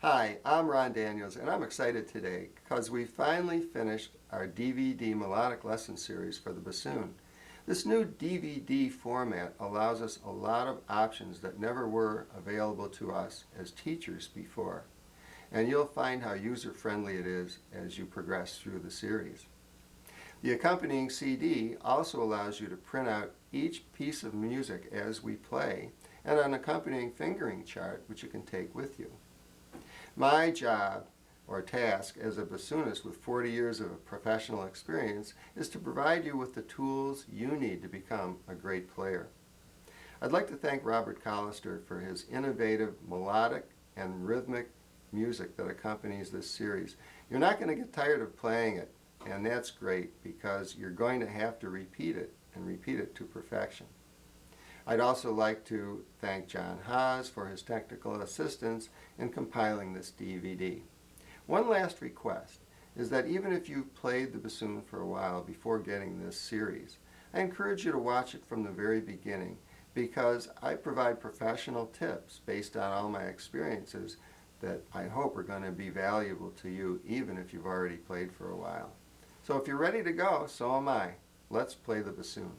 Hi, I'm Ron Daniels, and I'm excited today because we finally finished our DVD melodic lesson series for the bassoon. This new DVD format allows us a lot of options that never were available to us as teachers before, and you'll find how user-friendly it is as you progress through the series. The accompanying CD also allows you to print out each piece of music as we play and an accompanying fingering chart which you can take with you. My job or task as a bassoonist with 40 years of professional experience is to provide you with the tools you need to become a great player. I'd like to thank Robert Collister for his innovative melodic and rhythmic music that accompanies this series. You're not going to get tired of playing it, and that's great because you're going to have to repeat it and repeat it to perfection. I'd also like to thank John Haas for his technical assistance in compiling this DVD. One last request is that even if you've played the bassoon for a while before getting this series, I encourage you to watch it from the very beginning because I provide professional tips based on all my experiences that I hope are going to be valuable to you even if you've already played for a while. So if you're ready to go, so am I. Let's play the bassoon.